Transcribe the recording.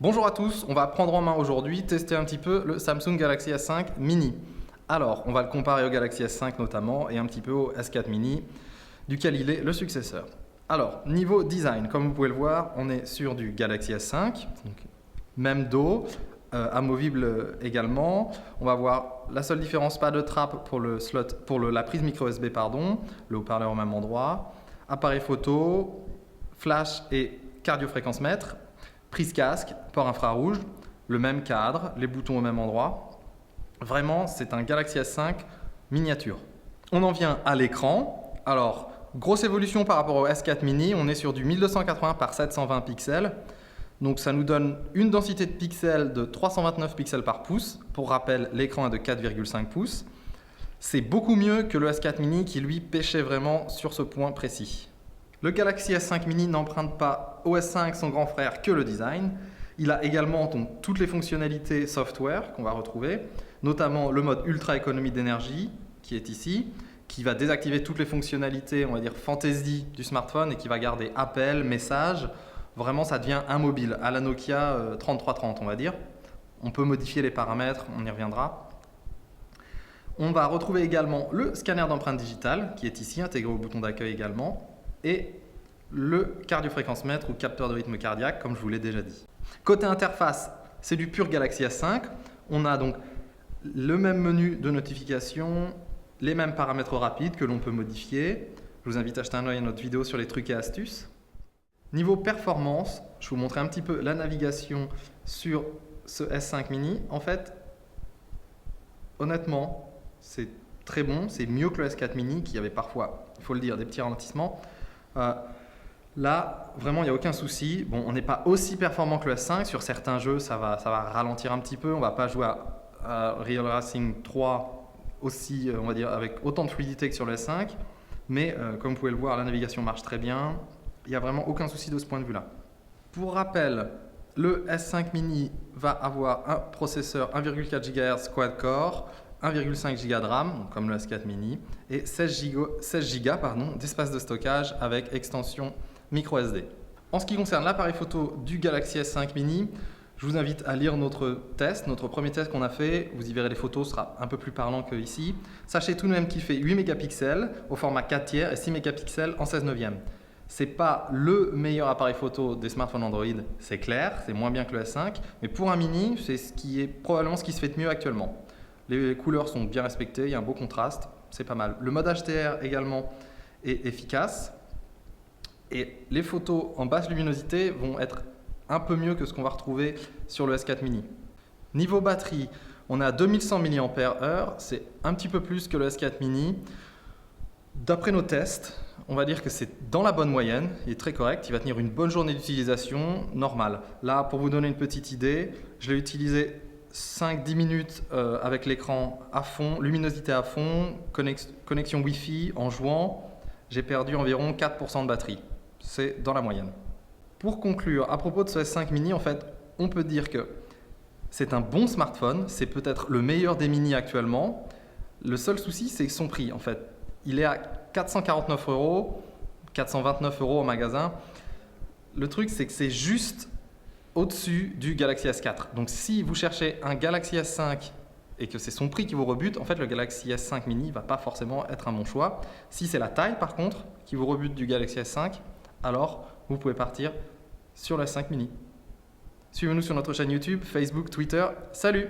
Bonjour à tous, on va prendre en main aujourd'hui, tester un petit peu le Samsung Galaxy S5 Mini. Alors, on va le comparer au Galaxy S5 notamment et un petit peu au S4 Mini, duquel il est le successeur. Alors, niveau design, comme vous pouvez le voir, on est sur du Galaxy S5, donc même dos, amovible également. On va voir la seule différence, pas de trappe pour le slot, pour la prise micro USB, pardon, le haut-parleur au même endroit, appareil photo, flash et cardiofréquence-mètre. Prise casque, port infrarouge, le même cadre, les boutons au même endroit. Vraiment, c'est un Galaxy S5 miniature. On en vient à l'écran. Alors, grosse évolution par rapport au S4 Mini. On est sur du 1280 par 720 pixels. Donc ça nous donne une densité de pixels de 329 pixels par pouce. Pour rappel, l'écran est de 4,5 pouces. C'est beaucoup mieux que le S4 Mini qui lui pêchait vraiment sur ce point précis. Le Galaxy S5 Mini n'emprunte pas au S5, son grand frère, que le design. Il a également donc, toutes les fonctionnalités software qu'on va retrouver, notamment le mode ultra économie d'énergie qui est ici, qui va désactiver toutes les fonctionnalités, on va dire fantasy du smartphone et qui va garder appel, message. Vraiment, ça devient un mobile à la Nokia 3330, on va dire. On peut modifier les paramètres, on y reviendra. On va retrouver également le scanner d'empreinte digitale qui est ici, intégré au bouton d'accueil également, et le cardiofréquence-mètre ou capteur de rythme cardiaque, comme je vous l'ai déjà dit. Côté interface, c'est du pur Galaxy S5. On a donc le même menu de notification, les mêmes paramètres rapides que l'on peut modifier. Je vous invite à jeter un œil à notre vidéo sur les trucs et astuces. Niveau performance, je vais vous montrer un petit peu la navigation sur ce S5 Mini. En fait, honnêtement, c'est très bon, c'est mieux que le S4 Mini qui avait parfois, il faut le dire, des petits ralentissements. Là, vraiment, il n'y a aucun souci. Bon, on n'est pas aussi performant que le S5. Sur certains jeux, ça va ralentir un petit peu. On ne va pas jouer à Real Racing 3 aussi, on va dire, avec autant de fluidité que sur le S5. Mais comme vous pouvez le voir, la navigation marche très bien. Il n'y a vraiment aucun souci de ce point de vue-là. Pour rappel, le S5 Mini va avoir un processeur 1,4 GHz quad-core, 1,5 Go de RAM, comme le S4 Mini, et 16 Go d'espace de stockage avec extension micro SD. En ce qui concerne l'appareil photo du Galaxy S5 Mini, je vous invite à lire notre test, notre premier test qu'on a fait. Vous y verrez les photos, ce sera un peu plus parlant que ici. Sachez tout de même qu'il fait 8 mégapixels au format 4 tiers et 6 mégapixels en 16 neuvième. C'est pas le meilleur appareil photo des smartphones Android, c'est clair, c'est moins bien que le S5, mais pour un mini, c'est probablement ce qui se fait de mieux actuellement. Les couleurs sont bien respectées, il y a un beau contraste, c'est pas mal. Le mode HDR également est efficace. Et les photos en basse luminosité vont être un peu mieux que ce qu'on va retrouver sur le S4 Mini. Niveau batterie, on a 2100 mAh, c'est un petit peu plus que le S4 Mini. D'après nos tests, on va dire que c'est dans la bonne moyenne, il est très correct, il va tenir une bonne journée d'utilisation normale. Là, pour vous donner une petite idée, je l'ai utilisé 5-10 minutes avec l'écran à fond, luminosité à fond, connexion Wi-Fi en jouant. J'ai perdu environ 4% de batterie. C'est dans la moyenne. Pour conclure, à propos de ce S5 Mini, en fait, on peut dire que c'est un bon smartphone, c'est peut-être le meilleur des mini actuellement. Le seul souci, c'est son prix, en fait. Il est à 449 €, 429 € au magasin. Le truc, c'est que c'est juste au-dessus du Galaxy S4. Donc si vous cherchez un Galaxy S5 et que c'est son prix qui vous rebute, en fait le Galaxy S5 Mini ne va pas forcément être un bon choix. Si c'est la taille par contre qui vous rebute du Galaxy S5, alors vous pouvez partir sur le S5 Mini. Suivez-nous sur notre chaîne YouTube, Facebook, Twitter. Salut!